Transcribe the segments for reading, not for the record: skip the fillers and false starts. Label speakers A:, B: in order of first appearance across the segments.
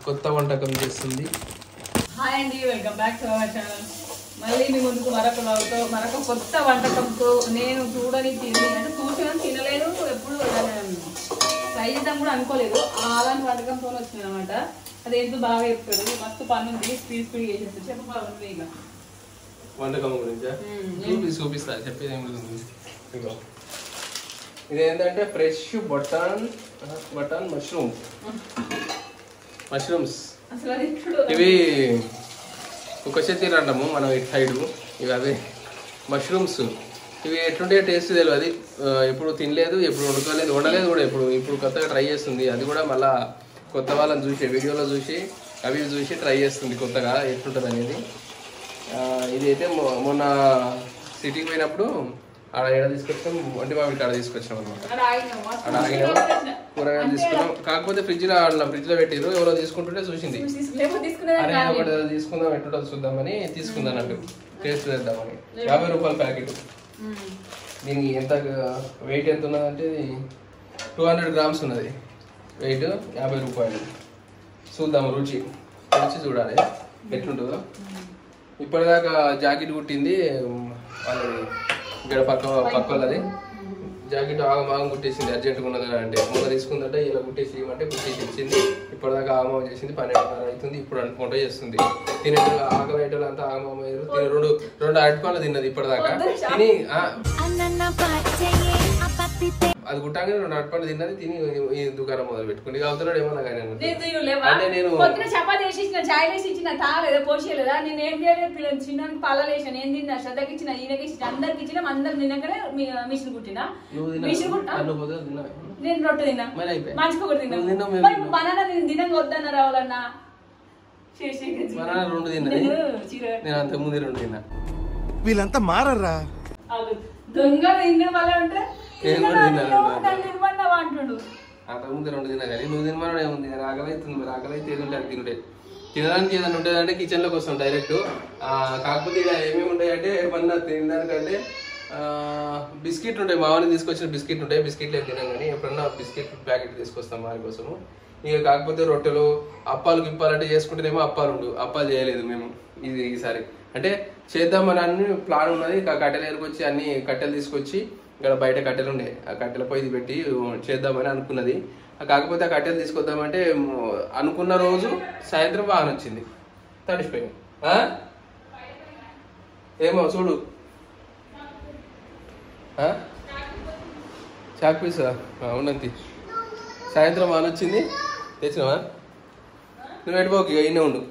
A: కొత్త వంటకం చేస్తుంది.
B: హాయ్ అండి, welcome back to our channel. మళ్ళీ మీ ముందుకు మరొక కొత్త వంటకంతో నేను చూడని అంటే చూసిన తినలేదు, ఎప్పుడు ట్రై చేద్దాం కూడా అనుకోలేదు. అలాంటి వంటకంతో వచ్చింది అనమాట. అదేంటో బాగా చెప్తాడు, మస్తు పని ఉంది, స్పీడ్ చేసేస్తాడు. చెప్పబాగుంది ఇక
A: వంటకం గురించా చూపిస్తా. చెప్పేది ఏం లేదు. ఇదేంటంటే ఫ్రెష్ బటన్ మష్రూమ్స్. ఇవి ఒక చెత్త అంటాము మనం ఇటు సైడు. ఇవి అవే మష్రూమ్స్. ఇవి ఎట్లుంటే టేస్ట్ తెలియదు, ఎప్పుడు తినలేదు, ఎప్పుడు వండలేదు కూడా. ఇప్పుడు కొత్తగా ట్రై చేస్తుంది. అది కూడా మళ్ళీ కొత్త వాళ్ళని చూసి వీడియోలో చూసి అవి చూసి ట్రై చేస్తుంది కొత్తగా ఎట్లుంటుంది అనేది. ఇది అయితే మొన్న సిటీకి పోయినప్పుడు ఆడ ఏడ తీసుకొచ్చాం, వంటి మామిడి కాడ తీసుకొచ్చాం అనమాట. ఆడ ఆగినాము, కూరగాయలు తీసుకున్నాం. కాకపోతే ఫ్రిడ్జ్ లో పెట్టిరు, ఎవరో తీసుకుంటుంటే చూసింది. అరే ఒకటి తీసుకుందాం, ఎట్టుంటో చూద్దామని తీసుకుందాం అన్నట్టు, టేస్ట్ చేద్దామని. 50 రూపాయల ప్యాకెట్. దీనికి ఎంత వెయిట్ ఎంత ఉన్నదంటే 200 గ్రామ్స్ ఉన్నది వెయిట్. 50 రూపాయలు. చూద్దాము, రుచి చూడాలి ఎట్లుంటుందో. ఇప్పటిదాకా జాకెట్ కుట్టింది వాళ్ళది, ఇక్కడ పక్క వాళ్ళది. జాకెట్ ఆగమాగం కుట్టేసింది, అర్జెంటుగా ఉన్నది అంటే. మొన్న తీసుకుందంటే ఇలా కుట్టేసి ఇవ్వమంటే కుట్టేసి ఇచ్చింది. ఇప్పటిదాకా ఆగమం చేసింది. 12:30 అవుతుంది. ఇప్పుడు వంట చేస్తుంది. తినే ఆకలి ఐటలు అంతా ఆగమం అయ్యారు. రెండు అరటిపళ్ళు తిన్నది ఇప్పటిదాకా. తిని అది కుట్టాక 2 అరటిపళ్ళు తిన్నది. తిని ఈ దుకాణం మొదలు పెట్టుకుంది. అవుతున్నాడు ఏమన్నా కానీ అంటే నేను
B: చపాతి వేసి చాయ్ వేసి ఇచ్చిన తాగలేదా, పోసేయలేదా? నేను ఏం చేయలేదు, చిన్న పాలలు వేసాను. ఏం తిన్నా, శ్రద్ధకి ఇచ్చిన, ఈయనకి ఇచ్చిన, అందరికి ఇచ్చిన. అందరు తిన్నాకనే మిషన్ కుట్టినా. నేను రొట్టె తిన్నా, మంచిగా ఒకటి తిన్నా. బనానా నేను తినంగా వద్దన్న రావాలన్నా.
A: రెండు తిన్నది, నేను అంతకు ముందు 2 తిన్నా.
C: వీళ్ళంతా మారరా
B: దొంగ తిన్న వాళ్ళ ఉంటే అంటుడు.
A: అంతకుముందు 2 తిన్నా కానీ నువ్వు తినమని ఏముంది. ఆకలి అవుతుంది, మరి ఆకలి అయితే ఏది ఉంటే అది తింటే. తినడానికి ఏదైనా ఉంటుంది అంటే కిచెన్ లోకి వస్తాం డైరెక్ట్. కాకపోతే ఇలా ఏమేమి ఉంటాయి అంటే ఏమన్నా తినడానికంటే బిస్కెట్ ఉంటాయి. మా వాడిని తీసుకొచ్చిన బిస్కెట్ ఉంటాయి. బిస్కెట్లు తినాం కానీ ఎప్పుడన్నా బిస్కెట్ ప్యాకెట్ తీసుకొస్తాం వారి కోసము. ఇక కాకపోతే రొట్టెలు అప్పాలు గిప్పాలంటే చేసుకుంటేనేమో అప్పాలు చేయలేదు మేము ఈసారి. అంటే చేద్దామని అన్ని ప్లాన్ ఉన్నది. కట్టెలు ఏరుకొచ్చి అన్ని కట్టెలు తీసుకొచ్చి ఇక్కడ బయట కట్టెలు ఉండే, ఆ కట్టెల పొయ్యి పెట్టి చేద్దామని అనుకున్నది. కాకపోతే ఆ కట్టెలు తీసుకొద్దామంటే అనుకున్న రోజు సాయంత్రం వాన వచ్చింది, తడిసిపోయింది. ఏమో చూడు, చాక్ పీస్ ఉన్నది. సాయంత్రం వాన వచ్చింది, తెచ్చినావా? నువ్వు ఎడిపోకు, ఇక ఇన్నే ఉండు.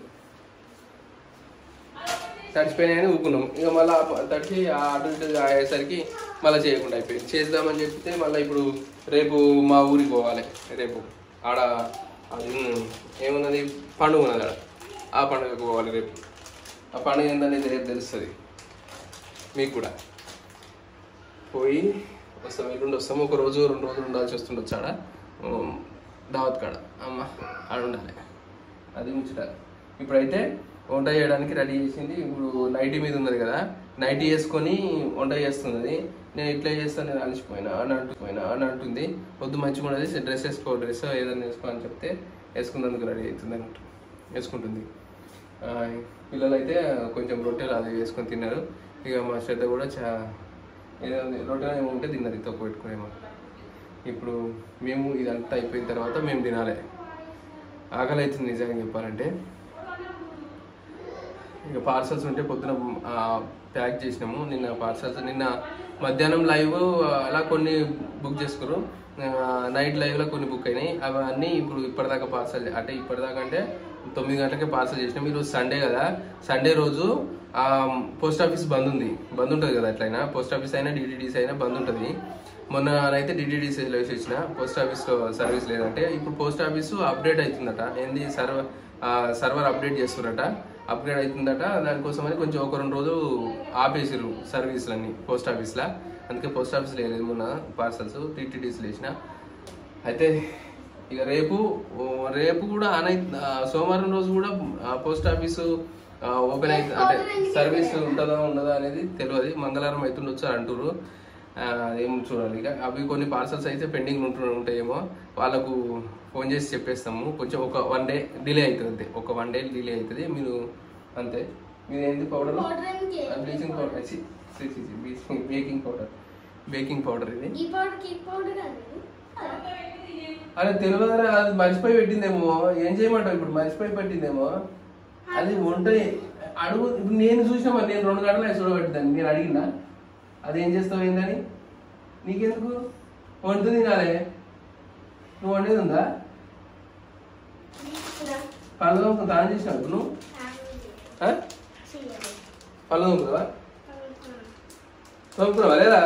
A: తడిచిపోయినాయని ఊకున్నాం. ఇక మళ్ళీ తడిచి అటు ఇటు అయ్యేసరికి మళ్ళీ చేయకుండా అయిపోయింది. చేద్దామని చెప్తే మళ్ళీ ఇప్పుడు రేపు మా ఊరికి పోవాలి. రేపు ఆడ అది ఏమున్నది, పండుగ ఉన్నది ఆడ. ఆ పండుగకు పోవాలి రేపు. ఆ పండుగ ఏంటనేది రేపు తెలుస్తుంది మీకు కూడా. పోయి వస్తాం, ఎల్లుండి వస్తాము. 1 రోజు 2 రోజులు ఉండాల్సి వస్తుండొచ్చు ఆడ దావత్ కాడ. అమ్మ ఆడ ఉండాలి, అది ముచ్చట. ఇప్పుడైతే వంట చేయడానికి రెడీ చేసింది. ఇప్పుడు నైటీ మీద ఉన్నది కదా, నైటీ వేసుకొని వంట చేస్తున్నది. నేను ఇట్లా చేస్తాను, నేను అలసిపోయినా అని అంటుంది. వద్దు మంచిగా ఉన్నది, డ్రెస్ ఏదైనా వేసుకో అని చెప్తే వేసుకున్నందుకు రెడీ అవుతుంది అన్నట్టు వేసుకుంటుంది. పిల్లలు అయితే కొంచెం రొట్టెలు అది వేసుకొని తిన్నారు. ఇక మా శ్రద్ధ కూడా ఏదైనా రొట్టెలు ఏమో ఉంటే తిన్నది, తక్కువ పెట్టుకునేమో. ఇప్పుడు మేము ఇదంతా అయిపోయిన తర్వాత మేము తినాలి. ఆకలి అవుతుంది నిజంగా చెప్పాలంటే. ఇక పార్సల్స్ ఉంటే పొద్దున ప్యాక్ చేసినాము. నిన్న పార్సల్స్ నిన్న మధ్యాహ్నం లైవ్ అలా కొన్ని బుక్ చేసుకున్నారు. నైట్ లైవ్లో కొన్ని బుక్ అయినాయి. అవన్నీ ఇప్పుడు ఇప్పటిదాకా పార్సల్ అంటే ఇప్పటిదాకా అంటే 9 గంటలకే పార్సల్ చేసినాం. ఈరోజు సండే కదా, సండే రోజు పోస్ట్ ఆఫీస్ బంద్ ఉంటుంది కదా. ఎట్లయినా పోస్ట్ ఆఫీస్ అయినా డిటిడిసి అయినా బంద్ ఉంటుంది. మొన్న అయితే డిటిడిసిలో వేసేసిన, పోస్ట్ ఆఫీస్లో సర్వీస్ లేదంటే. ఇప్పుడు పోస్ట్ ఆఫీసు అప్డేట్ అవుతుందట. ఏంది సర్వర్ అప్డేట్ చేస్తున్నారట, అప్గ్రేడ్ అవుతుందట. దానికోసమని కొంచెం 1-2 రోజులు ఆపేసారు సర్వీసులన్నీ పోస్ట్ ఆఫీస్లో. అందుకే పోస్ట్ ఆఫీస్ లేదు మొన్న పార్సల్స్, టీటీడీసీలు వేసిన. అయితే ఇక రేపు కూడా సోమవారం రోజు కూడా పోస్ట్ ఆఫీసు ఓపెన్ అయితే అంటే సర్వీస్ ఉంటుందా ఉండదా అనేది తెలియదు. మంగళవారం అవుతుండొచ్చు అంటారు. అదేం చూడాలి. ఇక అవి కొన్ని పార్సల్స్ అయితే పెండింగ్ ఉంటాయేమో, వాళ్ళకు ఫోన్ చేసి చెప్పేస్తాము. కొంచెం ఒక 1 day డిలే అవుతుంది అంతే, ఒక 1 day డిలే అవుతుంది. మీరు అంతే. మీరు ఏంటి powder, bleaching powder, baking powder ఇది. అదే తెలియదు, అది మర్చిపోయి పెట్టిందేమో. ఏం చేయమంటావు ఇప్పుడు, మర్చిపోయి పెట్టిందేమో. అది వంట అడుగు. ఇప్పుడు నేను చూసినా మరి, నేను 2 గంటలు చూడబెట్టిందని నేను అడిగినా, అదేం చేస్తావు ఏందని. నీకెందుకు వండుతుంది తినాలే, నువ్వు వండేది ఉందా? పళ్ళు తోముకు దాని చేసినావు నువ్వు, పళ్ళు తోముకున్నావా? తోముకున్నావా లేదా?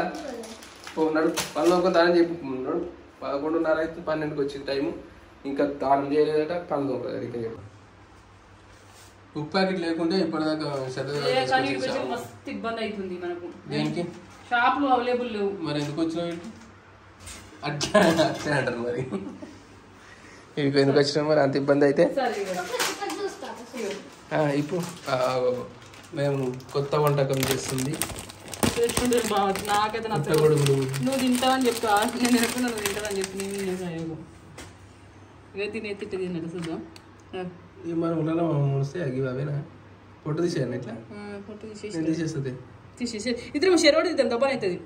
A: నడు పళ్ళు తోముకొని దానం చెప్పుకున్నాడు. 11:30 అయితే 12కి వచ్చింది టైము, ఇంకా దానం చేయలేదట, పళ్ళు తోముకోలేదు. ఇంకా చెప్పు, ఉప్పు ప్యాకెట్ లేకుంటే ఇప్పటిదాకా
B: మస్తు ఇబ్బంది అవుతుంది మనకు.
A: దేనికి?
B: షాప్లు అవైలబుల్ లేవు.
A: మరి ఎందుకు వచ్చినావు? అట్లా అంటారు మరి. ఇవి ఎందుకు వచ్చినావు మరి అంత ఇబ్బంది అయితే? ఇప్పుడు మేము కొత్త వంటకం చేస్తుంది.
B: నాకైతే నువ్వు తింటావని చెప్తా, నేను ఎప్పుడు నువ్వు తింటావని చెప్పి ఇక తినేది తిన్నట్టు చూద్దాం.
A: మన ఉండాలి ముస్తే అవి అవేనా? పొట్టు తీసేయండి ఇట్లా,
B: పొట్టు
A: తీసేస్తుంది.
B: ఇద్దరు షెరోడ్ ఇద్దాం, దబ్బని అవుతుంది.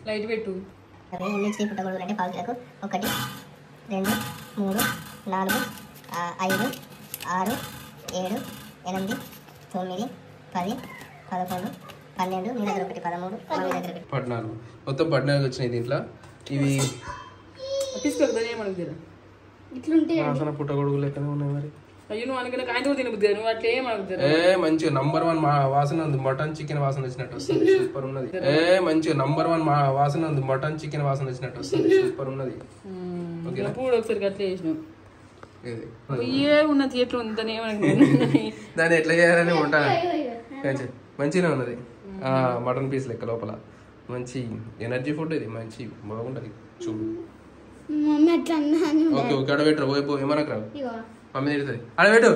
B: లైట్ పెట్టు.
D: మిర్చి పుట్టగొడుగులు అంటే పావుకిలకు 1 2 3 4 5 6 7 8 9 10 11 12 మీ దగ్గర 1 13 మా దగ్గర
A: 14 మొత్తం 14 వచ్చినాయి దీంట్లో. ఇవి
B: తీసుకెళ్తాను ఏమనుకుంటా
D: ఇట్లుంటే
A: పుట్టగొడుగు లెక్కనే ఉన్నాయి మరి.
B: అయ్యో నువ్వు అనుకున్నా కాయంతో తినబుద్ది, నువ్వు అట్లా ఏమనుకుంటా.
A: మంచిగా నంబర్ 1 వాసన ఉంది, మటన్ చికెన్ వాసన వచ్చినట్టు వస్తుంది, సూపర్ ఉన్నది. మంచిగా నంబర్ 1 వాసన ఉంది, మటన్ చికెన్ వాసన వచ్చినట్టు వస్తుంది, సూపర్ ఉన్నది.
B: పూడు ఒకసారి అట్లా చేసినావు, ఏ ఉన్న థియేటర్ ఉందని ఏమనుకుంటున్నా.
A: దాన్ని ఎట్లా చేయాలని ఉంటా. మంచిగా ఉన్నది, మటన్ పీస్ లెక్క లోపల. మంచి ఎనర్జీ ఫుడ్ ఇది, మంచి బాగుంటది చూడు. ఓకే ఓకే, అడబెట్టరా పోయిపో, ఏమనకు రావు, మమ్మీ తిడుతుంది. అడబెట్టు.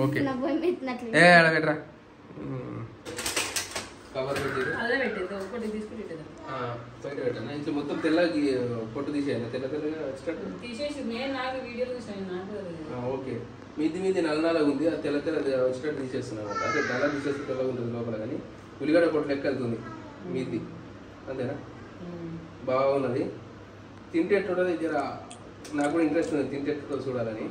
A: ఓకే అడబెట్టరా. కవర్ పెట్టాను మొత్తం తెల్లకి పొట్టు తీసేయాలి, తెల్ల తెల్లగా ఓకే. మీది నల్లగా ఉంది, ఆ తెల్ల తెల్ల వచ్చేటట్టు తీసేస్తున్నాను. అంటే నల్ల తీసేస్తే తెల్లగా ఉంటుంది లోపల, కానీ ఉల్లిగడ్డ పొట్టు లెక్క వెళ్తుంది మీది, అంతేనా? బాగున్నది. తింటే ఎట్టుంటుంది జర, నాకు కూడా ఇంట్రెస్ట్ ఉంది తింటే ఎట్టుంటుందో చూడాలని.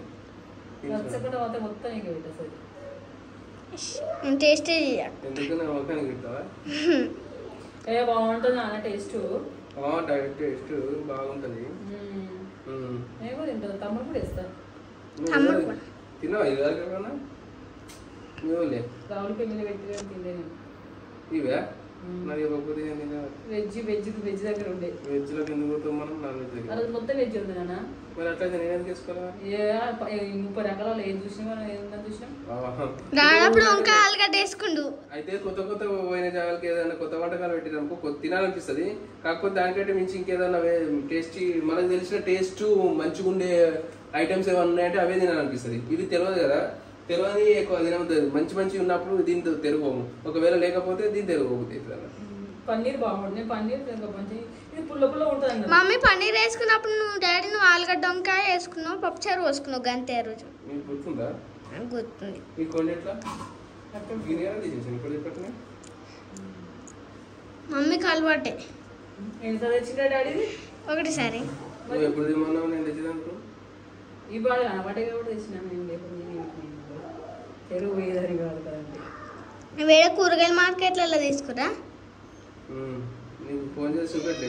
A: ఎందుకన్నా మొఖానికి పెడతావా?
B: బాగుంటుంది అన్న టేస్ట్,
A: టేస్ట్ బాగుంటది.
B: తమ్ముడు కూడా వేస్తా.
A: తిన్నావా ఇది వరకన్నా?
B: రావుల పెళ్లి పెట్టి తినలేను
A: ఇవే. మరి
B: వెజ్ దగ్గర ఉండే,
A: వెజ్ లోకి ఎందుకు పోతాం మనం? నాన్ వెజ్ దగ్గర
B: మొత్తం వెజ్ ఉంది నాన్న.
A: మరి అట్లయితే నేను ఎందుకు వేసుకోవాలా?
B: 30 రకాల ఏం చూసినా మనం ఏదన్నా చూసినాం.
A: అయితే కొత్త కొత్త పోయిన జాగాలకి ఏదైనా కొత్త వంటకాలు పెట్టినప్పుడు తినాలనిపిస్తుంది. కాకపోతే దానికంటే మించి ఇంకేదన్నా టేస్టీ, మనకు తెలిసిన టేస్ట్ మంచిగా ఉండే ఐటమ్స్ ఏమైనా ఉన్నాయంటే అవే తినాలనిపిస్తుంది. ఇవి తెలియదు కదా, తెలియని ఎక్కువ తినవుతుంది. మంచి ఉన్నప్పుడు దీంతో తెరుకోము, ఒకవేళ లేకపోతే దీన్ని తెరుకోబోతుంది.
B: పన్నీర్ బాగుంటుంది, పన్నీర్ మంచి పుల్ల పుల్ల ఉంటుంది.
D: మమ్మీ పన్నీర్ వేసుకున్నప్పుడు నువ్వు ఆలుగడ్డ వంకాయ వేసుకున్నావు, పప్పుచారు పోసుకున్నావు, గంతే రోజు.
A: మీకు గుర్తుందా?
D: గుర్తుంది.
A: మీకు కొండ ఎట్లా
D: మమ్మీకి అలవాటే.
B: ఎంత తెచ్చిందా డాడీది?
D: ఒకటిసారి.
A: ఎప్పుడు తిమ్మన్నావు? నేను తెచ్చిదానికి
B: ఈ బాధ అలవాటే కూడా తెచ్చినాను నేను. లేకపోతే తెరుగు పోయేదని కాదు కదండి.
D: వేరే కూరగాయల మార్కెట్లలో తీసుకురా.
A: నీకు ఫోన్ చేసి చూపెట్లే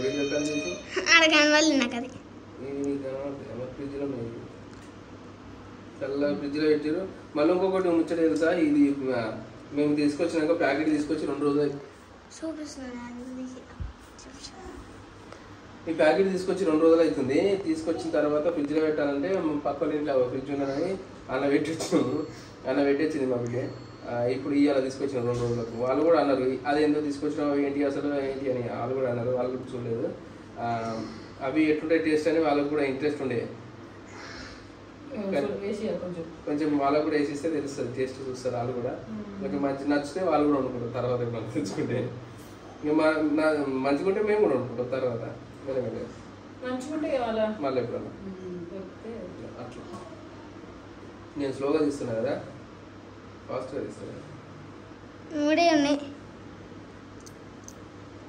D: అడగాని వాళ్ళు నాకు అది
A: ఫ్రిడ్జ్లో ఉన్నాయి, చల్ల ఫ్రిడ్జ్లో పెట్టారు. మళ్ళీ ఇంకొకటి ముచ్చట తెలుసా, ఇది మేము తీసుకొచ్చినాక ప్యాకెట్ తీసుకొచ్చి 2 రోజులు ఈ ప్యాకెట్ తీసుకొచ్చి 2 రోజులు అవుతుంది. తీసుకొచ్చిన తర్వాత ఫ్రిడ్జ్లో పెట్టాలంటే పక్కన ఇంట్లో ఫ్రిడ్జ్ ఉన్నదని అన్న పెట్టించింది మమ్మీకి. ఇప్పుడు ఇవాళ తీసుకొచ్చిన 2 రోజులకు. వాళ్ళు కూడా అన్నారు అదేందో తీసుకొచ్చినావు ఏంటి అసలు ఏంటి అని, వాళ్ళు కూడా అన్నారు. వాళ్ళు కూడా చూడలేదు. అవి ఎట్లుంటే టేస్ట్ అని వాళ్ళకి కూడా ఇంట్రెస్ట్ ఉండే. కొంచెం వాళ్ళకు కూడా వేసిస్తే తెలుస్తుంది, టేస్ట్ చూస్తారు వాళ్ళు కూడా. ఇంకా మంచి నచ్చితే వాళ్ళు కూడా వండుకుంటారు తర్వాత మనం తెచ్చుకుంటే. ఇంకా మంచిగుంటే మేము కూడా వండుకుంటాం తర్వాత మళ్ళీ ఎప్పుడన్నా. అట్లా నేను స్లోగా తీస్తున్నా కదా, ఫాస్ట్గా తీస్తున్నా.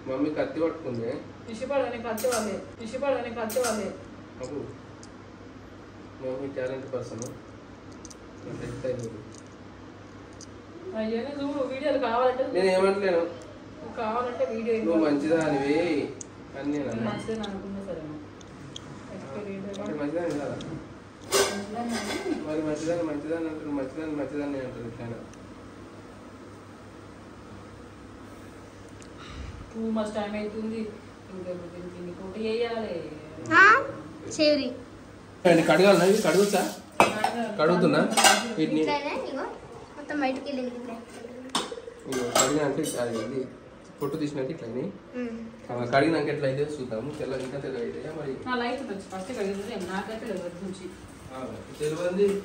A: మమ్మీ కత్తి పట్టుకుంది. అప్పుడు మమ్మీ టాలెంట్ పర్సన్. నేను ఏమంటలేను,
B: కావాలంటే వీడియో
A: నువ్వు మంచిదా అనివి అన్నీ మంచిదాన్ని కదా. మరి మంచిదాన్ని మంచిదాన్ని అంటారు, మంచిదాన్ని అంటారు. ఇట్లా
B: 2 months టైం అవుతుంది. ఇంకా ఇంకోటి వేయాలి.
A: కడగాలన్నా ఇది కడుగుతా, కడుగుతున్నా వీటిని. కడిగినాక ఇది పొట్టు తీసినాక ఇట్లా కడిగినాక ఎట్లా అయితే చూద్దాము. తెల్ల ఇంకా తెల్ల అయితే మరి
B: ఫస్ట్ నాకైతే
A: తెలియదు.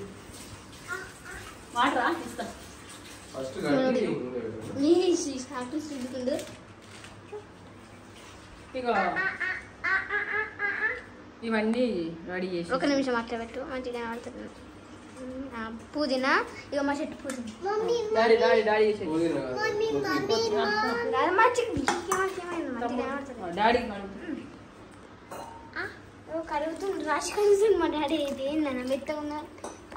B: వాటరా ఇస్తా
A: ఫస్ట్
B: ఇక ఇవన్నీ రెడీ చేసి.
D: ఒక నిమిషం అట్లా పెట్టు, మంచిగా కనబడుతుంది. పుదీనా ఇక మా చెట్టు పుదీనా కడుగుతుంది, రాసి కడుగుతుంది మా డాడీ. అయితే ఏందన్న మెత్తగా ఉన్న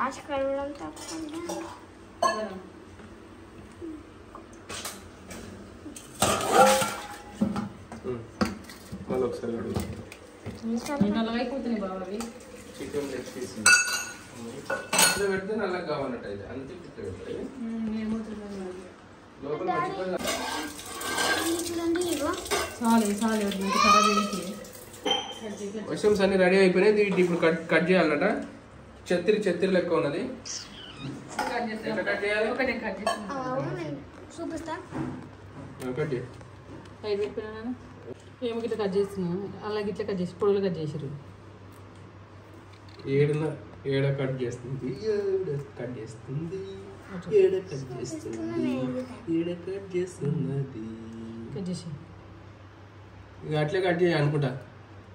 D: రాసి కడగడం తప్పకుండా.
A: మళ్ళీ ఒకసారి
B: నల్లగైపోతున్నాయి బాబావి.
A: చికెన్ లెగ్ పీస్ ఇట్లా పెడితే నల్లగా కావాలన్నట్టు అయితే అంతే. ఇట్లా పెడతాయి లోపల మష్రూమ్స్ అన్ని రెడీ అయిపోయినాయి. ఇప్పుడు కట్ చేయాలన్నట. చెత్తిరి లెక్క ఉన్నది. కట్ చేయాలి.
D: చూపిస్తా.
A: కట్ చేయి.
B: ఏమో గిట్లా కట్ చేస్తున్నాను. అలాగే ఇట్లా కట్ చేసి పొడులు కట్ చేసారు.
A: ఏడ కట్ చేస్తుంది, కట్ చేస్తుంది,
B: కట్ చేసి
A: ఇక అట్లే కట్ చేయి అనుకుంటా.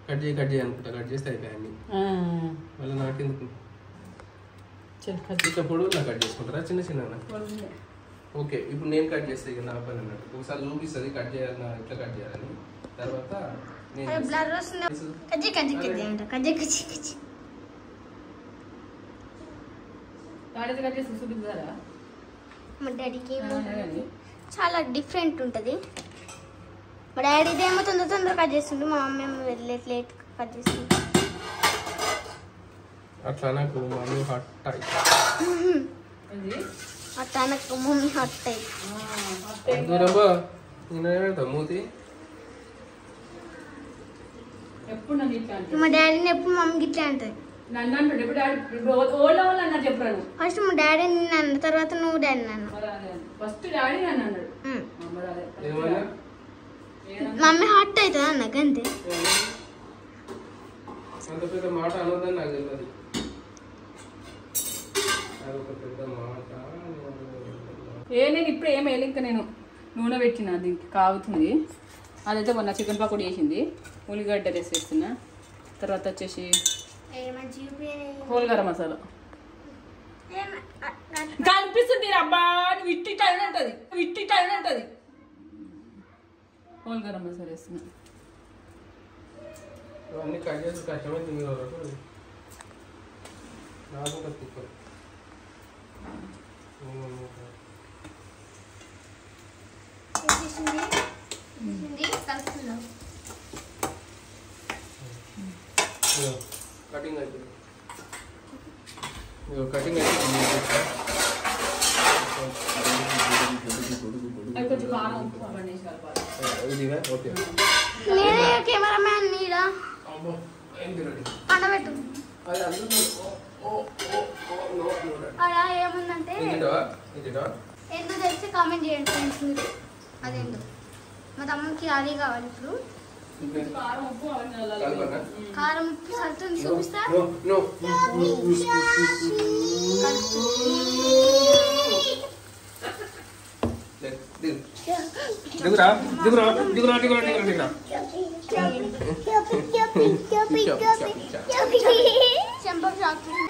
A: కట్ చేయి అనుకుంటా. కట్ చేస్తే అయిపోయాయి అన్ని. మళ్ళీ నాకెందుకు ఇట్లా పొడుగులా కట్ చేసుకుంటారా చిన్న చిన్న? ఓకే, ఇప్పుడు నేను కట్ చేస్తే ఇక నా పని అన్నట్టు. ఒకసారి చూపిస్తుంది కట్ చేయాలి, ఇట్లా కట్ చేయాలని. తర్వాత
D: మా డాడీకి చాలా డిఫరెంట్ ఉంటుంది. మా డాడీది ఏమో తొందర కట్ చేస్తుండే, మా మమ్మీ ఏమో లేట్ కట్ చేస్తుంది.
A: అట్లా నాకు మమ్మీ హాట్
D: అట్లా నాకు మమ్మీ హాట్ అయ్యి
A: దూరంబా నేను మూతి.
D: మా డాడీని ఎప్పుడు మమ్మీకి ఇట్లా అంటది. ఫస్ట్ మా డాడీ నిన్ను అన్న, తర్వాత నువ్వు డాడీ అన్న. మమ్మీ హాట్ అవుతుంది అన్న గంతే.
A: అంత పెద్ద మాట అనొద్దని నాకు తెలియదు. అదొక పెద్ద మాట.
B: నేను ఇప్పుడు ఏమేయాలి, ఇంకా నేను నూనె పెట్టిన దీనికి కాగుతుంది. అదైతే మొన్న చికెన్ పకోడీ వేసింది. ఉల్లిగడ్డ వేసేస్తున్నా. తర్వాత వచ్చేసి హోల్ గరం మసాలా కనిపిస్తుంది. అబ్బా విట్టి టైం ఉంటుంది. హోల్ గరం మసాలా వేస్తున్నా.
A: ఇవన్నీ కట్ చేసి కష్టమైంది నాకు తిప్ప. కటింగ్ అయిపోయింది. కటింగ్ ఇదిగా ఓకే.
D: కెమెరామ్యాన్ నీడా పండబెట్టు. అలా ఏముందంటే ఎందుకు తెలిసి కామెంట్ చేయండి ఫ్రెండ్స్. మీరు అదేందో మా తమ్ముడికి అది కావాలి. ఇప్పుడు
B: కారం ఉప్పు అవన్నీ చల్లాలి.
A: కలపనా?
E: కారం ఉప్పు సల్తుంది చూపిస్తా.
A: నో దిగురా దిగురా దిగురా దిగురా దిగురా దిగురా
E: చెంపకు చాకుతుంది.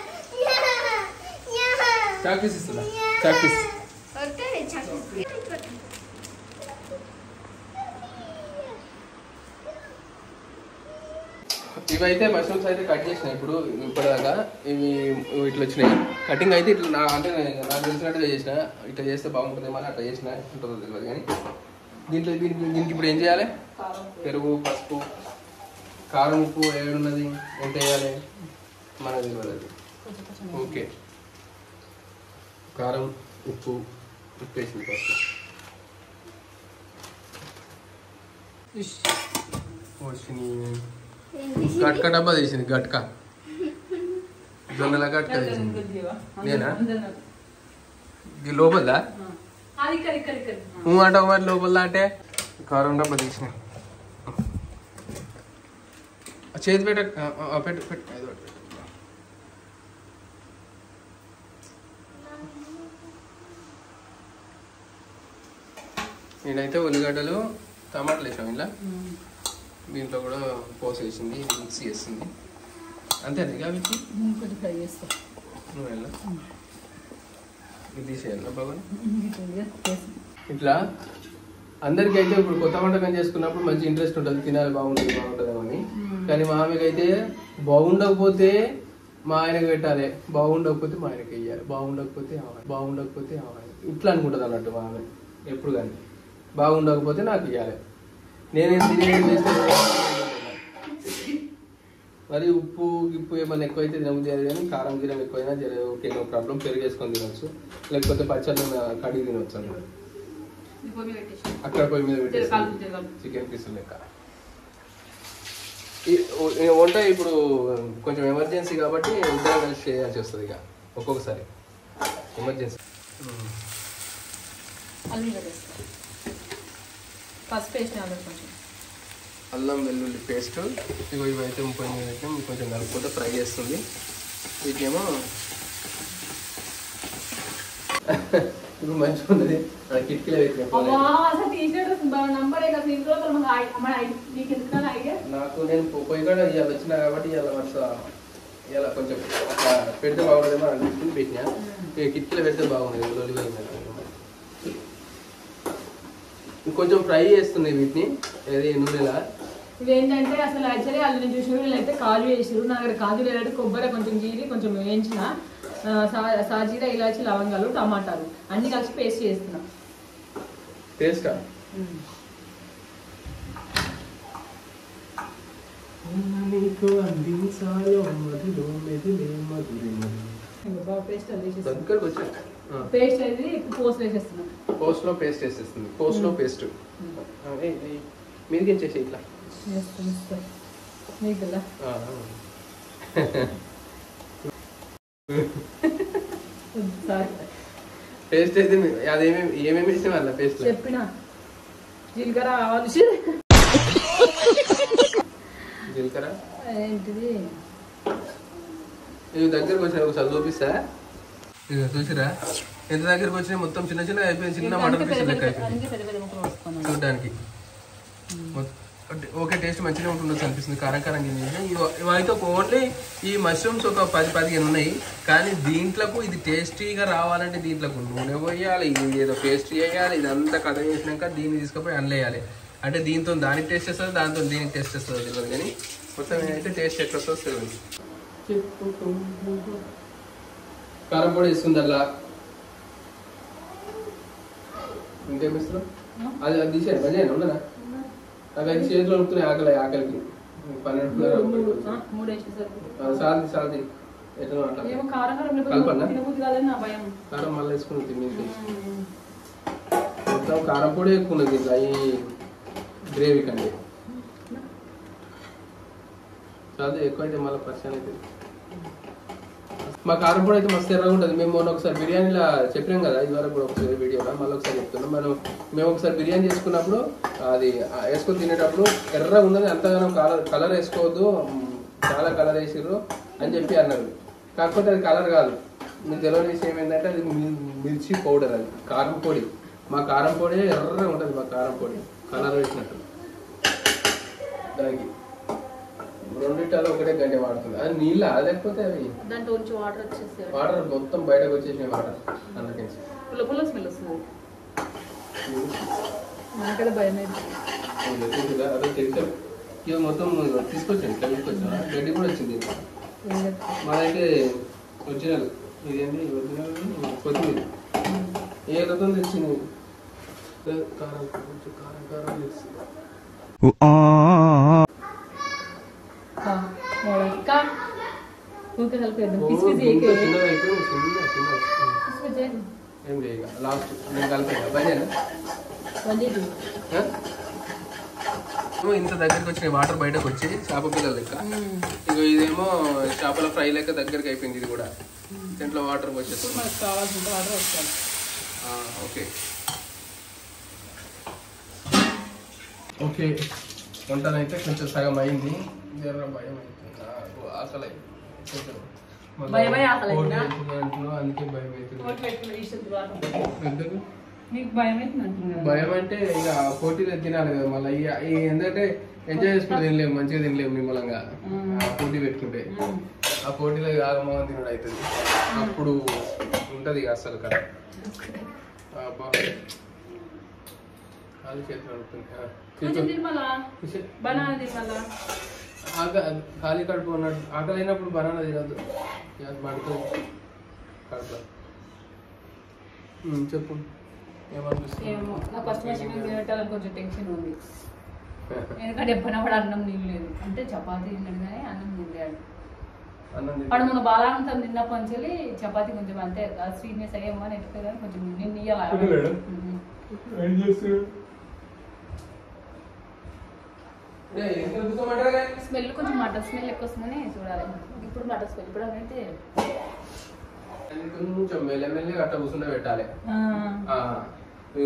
A: చాక్ పీస్ ఇస్తుందా? చాక్ పీస్
E: ఓకే చాకు.
A: ఇవైతే మష్రూమ్స్ అయితే కట్ చేసినాయి ఇప్పటిదాకా ఇవి ఇట్లా వచ్చినాయి. కటింగ్ అయితే ఇట్లా అంటే నాకు తెలిసినట్టుగా చేసిన, ఇట్లా చేస్తే బాగుంటుంది అని అట్లా చేసిన, ఉంటుందో తెలియదు. కానీ దీనికి ఇప్పుడు ఏం చేయాలి? పెరుగు, పసుపు, కారం, ఉప్పు ఏడున్నది, ఎంత వేయాలి మనకు తెలియదు. ఓకే, కారం, ఉప్పు వేసింది పసుపు గట్క డబ్బా తీసింది. గట్క జొన్నల గట్క తీసింది. నేనా ఇది లోపలదా? అంటే ఒక మరి లోపలదా అంటే కారం డబ్బా తీసిన. చేతి పెట్ట పెట్టు పెట్టు. నేనైతే ఉల్లిగడ్డలు టమాటాలు వేసాం ఇలా. దీంట్లో కూడా పోసేసింది, మిక్స్ చేసింది. అంతేనా కాబట్టి
B: ఫ్రై చేస్తాం.
A: నువ్వు వెళ్ళా ఇది తీసేయాలి బాగా. ఇట్లా అందరికీ అయితే ఇప్పుడు కొత్త వంటకం చేసుకున్నప్పుడు మంచి ఇంట్రెస్ట్ ఉంటుంది, తినాలి బాగుంటుంది అని. కానీ మా ఆమెకి అయితే బాగుండకపోతే మా ఆయనకు పెట్టాలి, బాగుండకపోతే మా ఆయనకి వెయ్యాలి, బాగుండకపోతే ఇట్లా అనుకుంటుంది అన్నట్టు మా ఆమె ఎప్పుడు. కానీ బాగుండకపోతే నాకు ఇవ్వాలి. నేనేం చేస్తే మరి ఉప్పు ఏమైనా ఎక్కువైతే తినబుద్ధి అది, కానీ కారం గిరం ఎక్కువైనా ఓకే, నో ప్రాబ్లం. పెరిగేసుకొని తినొచ్చు, లేకపోతే పచ్చళ్ళు కడిగి తినొచ్చు అన్నమాట. అక్కడ పొయ్యి మీద పెట్టేసి చికెన్ పీసులు లెక్క. వంట ఇప్పుడు కొంచెం ఎమర్జెన్సీ కాబట్టి ఇద్దరం కలిసి చేయాల్సి వస్తుంది. ఇక ఒక్కొక్కసారి ఎమర్జెన్సీ. అల్లం వెల్లుల్లి పేస్ట్ ఇవైతే పొయ్యి మీద పెట్టినా కొంచెం కలుపుకుంటే ఫ్రై చేస్తుంది. వీటినేమో ఇప్పుడు మంచిగా ఉన్నది కిటికీలో నాకు నేను పొయ్యి కూడా ఇవాళ వచ్చినా కాబట్టి ఇవాళ వరుస ఇలా కొంచెం అట్లా పెడితే బాగుంటుందేమో అనిపించుకుని పెట్టినా. కిటికీలో పెడితే బాగుండేది. ఇంకొంచెం ఫ్రై చేస్తుంది వీటిని ఏది నూనెలా.
B: ఇవేంటంటే అసలు యాక్చువల్లీ వాళ్ళు చూసారు, వీళ్ళైతే కాజు వేసారు. నా దగ్గర కాజు లేదంటే కొబ్బరి కొంచెం గీరి కొంచెం వేయించిన సాజీరా, ఇలాచి, లవంగాలు, టమాటాలు అన్ని కలిసి పేస్ట్ చేస్తున్నా.
A: టేస్టా?
B: పేస్ట్ అయితే పోస్ట్ వేసేస్తున్నా.
A: పోస్ట్లో పేస్ట్ వేసేస్తుంది. పోస్ట్లో పేస్ట్ మీదికి చేసి ఇట్లా పేస్ట్ అయితే ఏమేమి వేసిన వాళ్ళ పేస్ట్
B: చెప్పిన జీలకర్ర, ఆవాలు,
A: జీలకర్ర
B: ఏంటిది
A: ఇవి దగ్గరకు వచ్చిన ఒకసారి చూపిస్తా. ఇక చూసిరా ఎంత దగ్గరకు వచ్చినా మొత్తం చిన్న చిన్న అయిపోయింది. చిన్న మటన్ పీస్ లెక్క అయిపోయింది చూడడానికి. ఓకే, టేస్ట్ మంచిగా ఉంటుండొచ్చు అనిపిస్తుంది. కారం కారం ఇవైతే ఓన్లీ ఈ మష్రూమ్స్ ఒక 10-15 ఉన్నాయి. కానీ దీంట్లోకి ఇది టేస్టీగా రావాలంటే దీంట్లోకి నూనె పోయాలి, ఇది ఏదో పేస్ట్ చేయాలి. ఇదంతా కథ చేసినాక దీన్ని తీసుకుపోయి అండ్లేయాలి. అంటే దీంతో దానికి టేస్ట్ వస్తుంది, దాంతో దీనికి టేస్ట్ వస్తుంది తెలియదు. కానీ మొత్తం అయితే టేస్ట్ ఎట్లా వస్తుంది తెలియదు. కారం పొడి వేస్తుంది అలా. ఇంకేమిస్తున్నాం అది తీసేయండి మంచిగా ఉండదా? నాకు అది చేతిలో ఉడుకుతున్నాయి. ఆకలికి 12 సాల్ది ఎట్లా కలపన్నా? కారం మళ్ళీ వేసుకుని మీకు మొత్తం కారం పొడి ఎక్కువ ఉన్నది ఇట్లా ఈ గ్రేవీ కంటే. సాల్ది ఎక్కువ అయితే మళ్ళీ పరిచయం అవుతుంది. మా కారం పొడి అయితే మస్తు ఎర్రగా ఉంటుంది. మేము మొన్న ఒకసారి బిర్యానీలా చెప్పినాం కదా, ఇదివరకు కూడా ఒకసారి వీడియోలో, మళ్ళీ ఒకసారి చెప్తున్నాం. మేము ఒకసారి బిర్యానీ చేసుకున్నప్పుడు అది వేసుకొని తినేటప్పుడు ఎర్రగా ఉన్నది, అంతగానో కలర్ వేసుకోవద్దు, చాలా కలర్ వేసిర్రు అని చెప్పి అన్నారు. కాకపోతే అది కలర్ కాదు, మీకు తెలియని విషయం ఏంటంటే అది మిర్చి పౌడర్, అది కారం పొడి. మా కారం పొడి ఎర్రగా ఉంటుంది, మా కారం పొడి కలర్ వేసినట్టు. దానికి రెండిట్టాలో ఒకటే గంట వాడుతుంది. అది నీళ్ళ లేకపోతే అవి
B: దాంట్లో కొంచెం వాటర్ వచ్చేసి
A: వాటర్ మొత్తం బయటకు వచ్చేసిన వాటర్, అందుకే
B: పుల్ల పుల్ల స్మెల్ వస్తుంది. నాకైతే భయం
A: అదే తెలుసు. ఇవి మొత్తం తీసుకొచ్చాను, ఇట్లా తీసుకొచ్చా, గడ్డి కూడా వచ్చింది. మాదైతే ఒరిజినల్, ఇదేంటి ఒరిజినల్ కొత్తిమీర ఏ రకం తెచ్చింది. కారం కొంచెం కారం కారం తెచ్చింది. ఏం చేయగా లాస్ట్ నేను కలిపా బంజేనా ఇంత దగ్గరికి వచ్చినాయి వాటర్ బయటకు వచ్చి చేప పిల్లల లెక్క. ఇక ఇదేమో చేపల ఫ్రై లెక్క దగ్గరికి అయిపోయింది. ఇది కూడా దీంట్లో వాటర్ వచ్చేస్తుంది.
B: మనకు కావాల్సిన వాటర్ వస్తాను.
A: ఓకే ఓకే వంటనైతే కొంచెం సగం అయింది. భయం అవుతుంది, ఆకలి అందుకే భయం అవుతుంది. భయం అంటే ఇక పోటీలో తినాలి కదా మళ్ళీ. ఏంటంటే ఎంజాయ్ చేసుకుని తినలేము, మంచిగా తినలేము నిమ్మలంగా. పోటీ పెట్టుకుంటే ఆ పోటీలో ఆగమని తినడం అవుతుంది. అప్పుడు ఉంటది ఇక అసలు కదా ఖాళీ కడుపు ఉన్నట్టు ఆకలి అయినప్పుడు బనానా తినద్దు, పడుతుంది కడుపు. చెప్పు
B: కొంచెం టెన్షన్ ఉంది, ఎందుకంటే ఎప్పుడైనా అన్నం తినలేదు. అంటే చపాతీ తిన్నాడు కానీ అన్నం తినలేడు. వాడు మన బాలాంతం తిన్నప్పటి నుంచి చపాతీ కొంచెం అంతే స్వీట్నెస్ అయ్యేమో అని ఎట్టు కానీ కొంచెం నేను ఇయ్యాలి. స్మెల్ కొంచెం మటన్ స్మెల్ ఎక్కువ వస్తుందని చూడాలి. ఇప్పుడు మటన్ స్మెల్ ఇప్పుడు అయితే
A: కొంచెం మెల్లమెల్లి అట్లా కూర్చుంటే పెట్టాలి.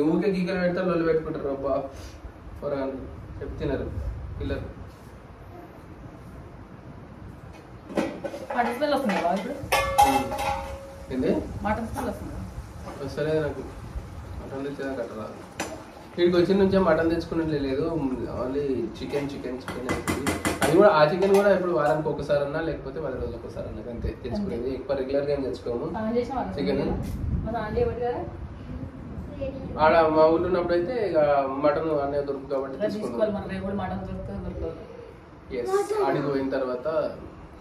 A: ఊరికే గీకలు పెడతారు, లొల్లి పెట్టుకుంటారు. అబ్బా పొరగా చెప్తున్నారు పిల్లలు.
B: మటన్ స్మెల్ వస్తుంది ఇప్పుడు.
A: ఏంది
B: మటన్ స్మెల్ వస్తుంది?
A: వస్తలేదు నాకు. మటన్ తెచ్చేదా కట్టరా. వీడికి వచ్చిన నుంచే మటన్ తెచ్చుకున్నట్లే లేదు, ఓన్లీ చికెన్ చికెన్ చికెన్ అవుతుంది. అది కూడా ఆ చికెన్ కూడా ఇప్పుడు వారానికి ఒకసారి అన్నా లేకపోతే 10 రోజులకు ఒకసారి అన్నా అంతే తెచ్చుకునేది. ఎక్కువ రెగ్యులర్ గా ఏం తెచ్చుకోము చికెన్. ఆడ మా ఊళ్ళో ఉన్నప్పుడు అయితే ఇక మటన్ అనే దొరుకు కాబట్టి ఆడికి పోయిన తర్వాత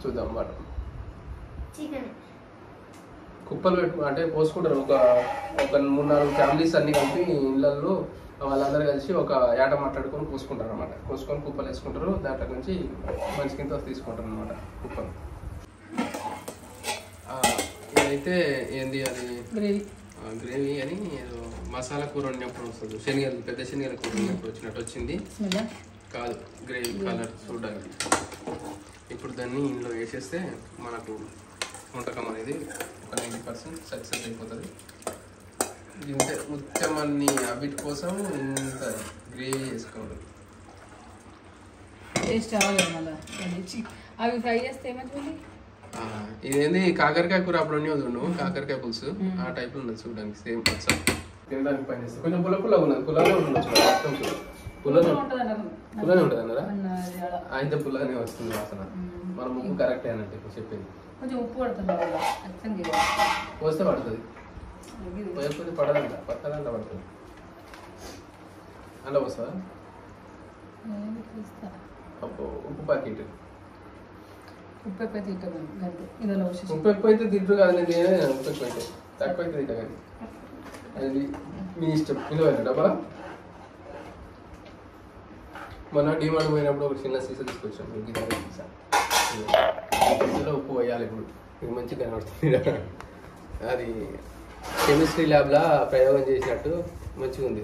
A: చూద్దాం. మటన్ కుప్పలు పెట్టు అంటే పోసుకుంటారు. ఒక 3-4 ఫ్యామిలీస్ అన్ని కలిపి ఇళ్ళల్లో వాళ్ళందరూ కలిసి ఒక ఏట మాట్లాడుకొని పూసుకుంటారు అనమాట. పూసుకొని కుప్పలు వేసుకుంటారు, దాంట్లో నుంచి మంచి కింద తీసుకుంటారు అనమాట కుప్పలు. ఇదైతే ఏంది అది గ్రేవీ అని ఏదో మసాలా కూర వండినప్పుడు వస్తుంది. శనగలు పెద్ద శనగల కూర వండినప్పుడు వచ్చినట్టు వచ్చింది. కాదు గ్రేవీ కలర్ చూడడానికి. ఇప్పుడు దాన్ని ఇందులో వేసేస్తే మనకు వంటకం అనేది ఒక 90% సక్సెస్ అయిపోతుంది. ఇంత ముత్యమన్ని అవిటి కోసం ఇంత గ్రేవీ వేసుకోవాలి.
B: అవి ఫ్రై చేస్తే ఏమవుతుంది?
A: ఇదేంది కాకరకాయ కూర అప్పుడు వద్దు, కాకరకాయ పులుసు ఆ టైప్ లో ఉన్నది చూడడానికి. సేమ్ తినడానికి పని చేస్తే కొంచెం పుల్లగా ఉన్నది. పుల్లగా ఉండొచ్చు, పుల్లనే ఉంటుంది అన్నారా? అయితే పుల్లగానే వస్తుంది వాసన. మన ముక్కు కరెక్ట్ అన్నట్టు ఇప్పుడు చెప్పింది.
B: కొంచెం ఉప్పు పడుతుంది,
A: పోస్తే పడుతుంది, పోయకపోతే పడదంట, పక్కదంట పడుతుంది. అలా వస్తుందా? అబ్బో ఉప్పు ప్యాకెట్.
B: ఉప్పు ఎక్కువ తింటాను,
A: ఉప్పు ఎక్కువైతే తింటారు కాదు. నేను ఉప్పు ఎక్కువైతే తక్కువ అయితే తింటా కానీ అది మీ ఇష్టం. విలువైన డబ్బా. మొన్న డిమాండ్ పోయినప్పుడు ఒక చిన్న సీసా తీసుకొచ్చాం. సీసాలో ఉప్పు వేయాలి. ఇప్పుడు ఇది మంచిగా కనబడుతుంది. అది కెమిస్ట్రీ ల్యాబ్లా ప్రయోగం చేసినట్టు మంచిగా ఉంది.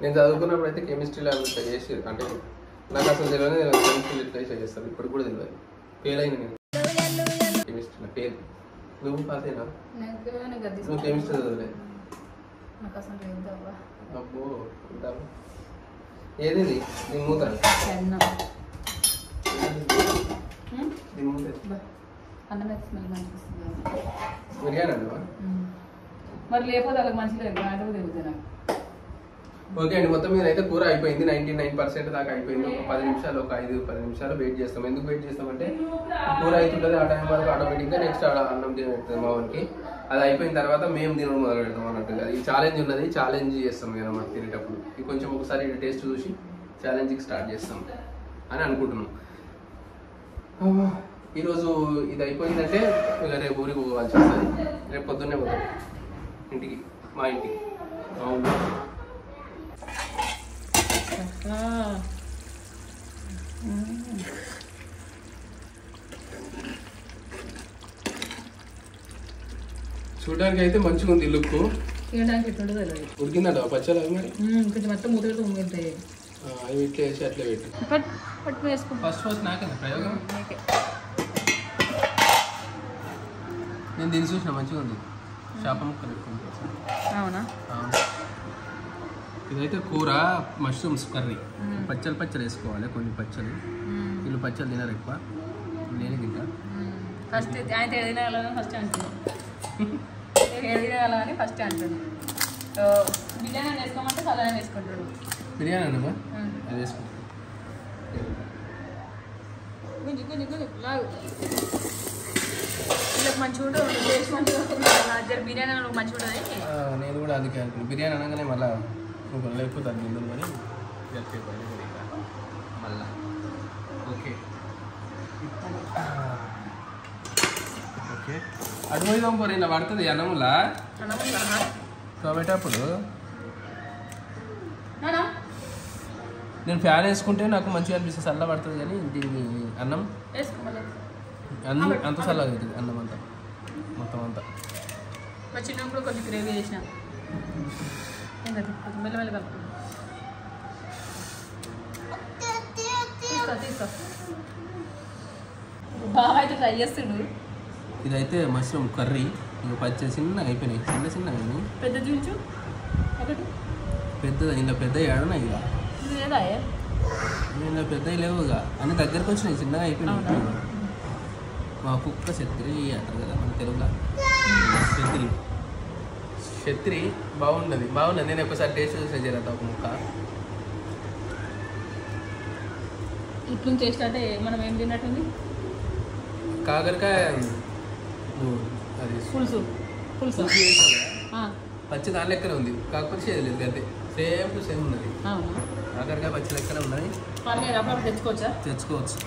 A: నేను చదువుకున్నప్పుడు అయితే కెమిస్ట్రీ ల్యాబ్ చేసి అంటే నాకు అసలు తెలియదు. కెమిస్ట్రీ ఎట్లా చేస్తాను ఇప్పుడు కూడా తెలియదు. ఫెయిల్ అయిన నేను కెమిస్ట్రీ ఫెయిల్. నువ్వు పాస్ అయినా? నువ్వు కెమిస్ట్రీ చదవలే? అబ్బో ఏది నీ మూత? బిర్యానీ అన్నవా?
B: మరి లేకపోతే వాళ్ళకి మంచిగా తిరుగుతుంది నాకు.
A: ఓకే అండి, మొత్తం మీద అయితే కూర అయిపోయింది. 99% దాకా అయిపోయింది. ఒక 10 నిమిషాలు, ఒక 5-10 నిమిషాలు వెయిట్ చేస్తాం. ఎందుకు వెయిట్ చేస్తామంటే కూర అవుతుంటుంది. ఆ టైం వరకు ఆటోమేటిక్గా నెక్స్ట్ అన్నం తినబెడుతుంది మా వానికి. అది అయిపోయిన తర్వాత మేము తినడం మొదలు పెడతాం అన్నట్టుగా. ఈ ఛాలెంజ్ ఉన్నది, ఛాలెంజ్ చేస్తాం అనమాట తినేటప్పుడు. ఇది కొంచెం ఒకసారి టేస్ట్ చూసి ఛాలెంజ్కి స్టార్ట్ చేస్తాం అని అనుకుంటున్నాం. ఈరోజు ఇది అయిపోయిందంటే ఇక రేపు ఊరికి పోవాల్సి వస్తుంది. రేపు పొద్దున్నే పోతాం ఇంటికి, మా ఇంటికి. అవును, చూడడానికి అయితే మంచిగా ఉంది లుక్.
B: తినడానికి ఎట్లుంటుందో తెలియదు.
A: ఉడికిందంట పచ్చలు అవి మరి
B: కొంచెం మొత్తం మూత పెడితే ఉమ్మింటాయి.
A: అవి ఇట్లా వేసి అట్లా పెట్టు.
B: పట్టు వేసుకో.
A: ఫస్ట్ నాకన్నా ప్రయోగం. నేను దీన్ని చూసిన మంచిగా ఉంది. చేప ముక్క పెట్టుకుంది.
B: అవునా?
A: ఇదైతే కూర మష్రూమ్స్ కర్రీ. పచ్చలు వేసుకోవాలి, కొన్ని పచ్చలు. వీళ్ళు పచ్చలు తినరు ఎక్కువ, నేను తింటా.
B: ఫస్ట్ ఆయన తినాలని ఫస్ట్ అంటున్నాను. తినాలని ఫస్ట్ అంటున్నాను. బిర్యానీ వేసుకోమంటే సలానే వేసుకుంటాడు.
A: బిర్యానీ అన్నమా? అది వేసుకుంటా.
B: కొంచెం లాగు. వీళ్ళకి మంచిగా ఉంటుంది, టేస్ట్ మంచిగా ఉంటుంది. బిర్యానీ మంచిగా ఉంటుంది.
A: నేను కూడా అందుకే అనుకున్నాను. బిర్యానీ అనగానే మళ్ళీ లేకపోతే అది నిందు కానీ మళ్ళా. ఓకే ఓకే, అడుగుదాం పోరు. ఇలా పడుతుంది అన్నములా టొమాటోప్పుడు. నేను ఫ్యాన్ వేసుకుంటే నాకు మంచిగా అనిపిస్తుంది, చల్ల పడుతుంది. కానీ దీన్ని అన్నం అంత చల్లగా అవుతుంది. అన్నం అంతా మొత్తం అంతా.
B: మా చిన్నప్పుడు కొంచెం గ్రేవీ చేసిన మెల్లమెల్ల కలుపు. తీసుకో. బాగా అయితే ట్రై చేస్తుండు.
A: ఇదైతే మష్రూమ్ కర్రీ. ఇంకా పచ్చడి చిన్నగా అయిపోయినాయి, చిన్నగా అయినాయి.
B: పెద్ద చూపించు ఒకటి.
A: పెద్దది ఇంకా పెద్ద ఏడనా? ఇక
B: లేదా
A: ఇంకా పెద్దవి లేవు, ఇక అన్ని దగ్గరకు వచ్చినాయి, చిన్నగా అయిపోయినాయి. మా కుక్క ఛత్రి అంటారు కదా మన తెలుగులో. ఛత్రి బాగున్నది. నేను ఒకసారి టేస్ట్ చూసే చేరట ఒక ముక్క.
B: ఇట్లు టేస్ట్ అంటే మనం ఏం తిన్నట్టుంది?
A: కాకరకాయ అది
B: పులుసు
A: పచ్చి దాని లెక్కనే ఉంది, కాకపోతే చేయలేదు అంతే. సేమ్ టు సేమ్ ఉన్నది. కాకరకాయ పచ్చి లెక్కనే ఉన్నది. తెచ్చుకోవచ్చు.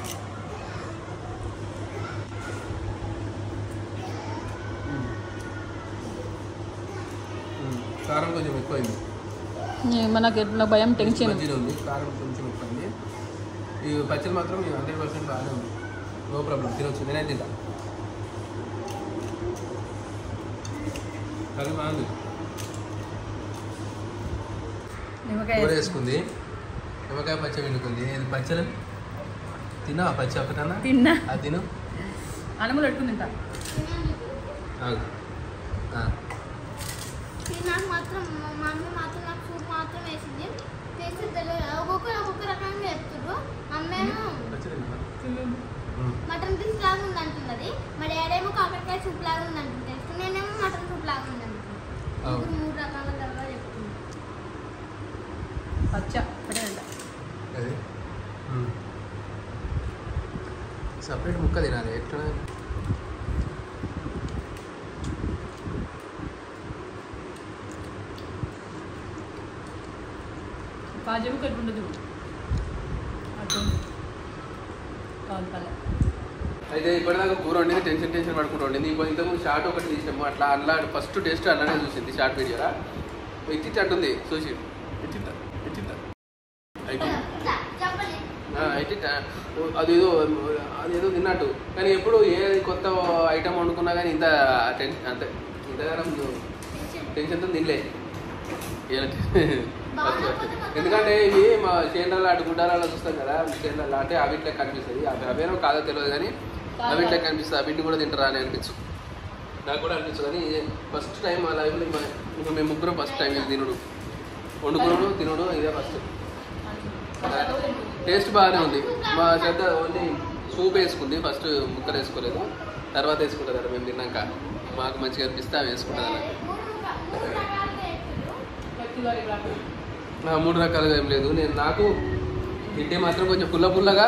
A: కారం కొంచెం ఎక్కువైంది.
B: మనకి ఎట్లా భయం టెన్షన్
A: ఉంది. కారం కొంచెం ఎక్కువైంది. ఈ పచ్చడి మాత్రం 100% బాగానే ఉంది. నో ప్రాబ్లం, తినొచ్చు. నేనైతే తింటా. అది బాగుంది. కూర వేసుకుంది, నిమ్మకాయ పచ్చడి వండుకుంది. ఇది పచ్చడి తిన్నా? పచ్చి ఒకటన్నా
B: తిన్నా.
A: అది తిను.
B: అనుములు పెట్టుకుని తింటా.
E: నాకు మాత్రం మా మమ్మీ మాత్రం నాకు సూప్ మాత్రం వేసింది. టేస్ట్ తెలియదు. ఒక్కొక్క రకంగా చెప్తున్నారు. అమ్మేమో మటన్ పీస్ లాగా ఉంది అంటున్నది, మా డాడీ ఏమో కాకరకాయ సూప్ లాగా ఉంది అంటుంది. నేనేమో మటన్ సూప్ లాగా ఉంది అంటున్నాను. 3 రకాల తర్వాత చెప్తుంది.
A: సపరేట్ ముక్క తినాలి. ఎట్లా
B: కాజేపు కట్టుండదు.
A: అయితే ఇప్పటిదాకా కూర వండింది, టెన్షన్ పడుకుంటూ వండింది. ఇంతకుముందు షార్ట్ ఒకటి తీసినాము. అట్లా ఫస్ట్ టేస్ట్ అలానే చూసింది షార్ట్ వీడియోలా. ఇట్టిట్ అట్టుంది చూసి ఇట్టిట్ట అదేదో తిన్నట్టు. కానీ ఎప్పుడు ఏ కొత్త ఐటమ్ వండుకున్నా కానీ ఇంతగానం టెన్షన్తో తినలే. ఫస్ట్ ఎందుకంటే ఇవి మా చేనులలో అటు గుడ్డాలలో చూస్తాం కదా, చేనులలో అంటే అవిట్లే కనిపిస్తుంది. అవేనో కాదో తెలియదు కానీ అవిట్లే కనిపిస్తుంది. అవిటిని కూడా తింటారా అని అనిపించు, నాకు కూడా అనిపించు. కానీ ఫస్ట్ టైం మా లైఫ్లో ఇప్పుడు మేము ముగ్గురం ఫస్ట్ టైం ఇది తినడు, వండుకున్నాడు తినడు, ఇదే ఫస్ట్. టేస్ట్ బాగానే ఉంది. మా చెద్ద ఓన్లీ సూప్ వేసుకుంది, ఫస్ట్ ముక్కలు వేసుకోలేదు, తర్వాత వేసుకుంటుంది అలా. మేము తిన్నాక మాకు మంచిగా అనిపిస్తే అవి వేసుకుంటుంది అలా. 3 రకాలుగా ఏం లేదు. నాకు తింటే మాత్రం కొంచెం పుల్లగా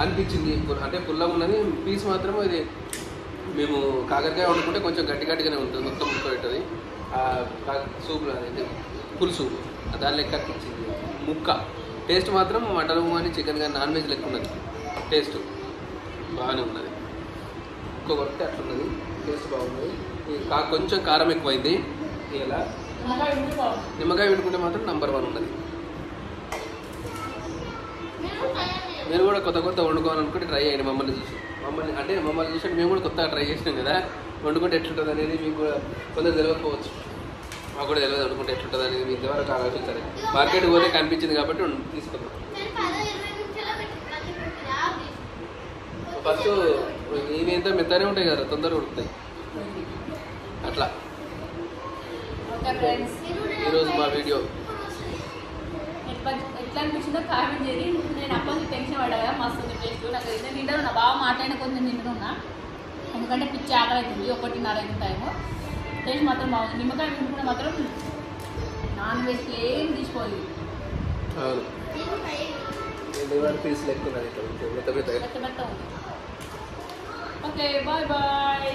A: అనిపించింది, అంటే పుల్లగా ఉన్నది. పీస్ మాత్రం ఇది మేము కాకరకాయ వండుకుంటే కొంచెం గట్టిగానే ఉంటుంది, మొత్తం ముక్క పెట్టది. సూప్ అనేది పులుసు దాని లెక్క అనిపించింది. ముక్క టేస్ట్ మాత్రం మటన్ కానీ చికెన్ కానీ నాన్ వెజ్ లెక్క ఉన్నది. టేస్ట్ బాగానే ఉన్నది, ఇంకొకటి అట్లున్నది. టేస్ట్ బాగున్నది. కొంచెం కారం ఎక్కువైంది. ఇలా నిమ్మకాయ పెట్టుకుంటే మాత్రం నంబర్ 1 ఉన్నది. మీరు కూడా కొత్త వండుకోవాలనుకుంటే ట్రై అయ్యండి. మమ్మల్ని చూసి మేము కూడా కొత్తగా ట్రై చేసినాం కదా, వండుకుంటే ఎట్లుంటుంది అనేది మీకు కూడా కొందరు తెలియకపోవచ్చు. మాకు కూడా తెలియదు వండుకుంటే ఎట్లుంటుంది అనేది. మీ ఇంతవరకు ఆలోచించాలి. మార్కెట్కి పోతే కనిపించింది కాబట్టి తీసుకున్నాం. ఫస్ట్ ఇవి ఎంత మెత్తనే ఉంటాయి కదా, తొందరగా ఉడుకుతాయి అట్లా. ఈరోజు మా వీడియో
B: ఎట్లా అనిపించిందో కామెంట్ చేయండి. నేను అప్పటి టెన్షన్ పడ్డా కదా, మస్తు టేస్ట్. నాకు అయితే తింటున్నా, బాగా మాట్లాడిన కొంచెం తింటున్నా, ఎందుకంటే పిచ్చి ఆకలి అవుతుంది. 1:30 అయింది టైము. టేస్ట్ మాత్రం బాగుంది. నిమ్మకాయ తింటున్నా మాత్రం నాన్ వెజ్ ఏం తీసుకోవాలి. Okay bye bye.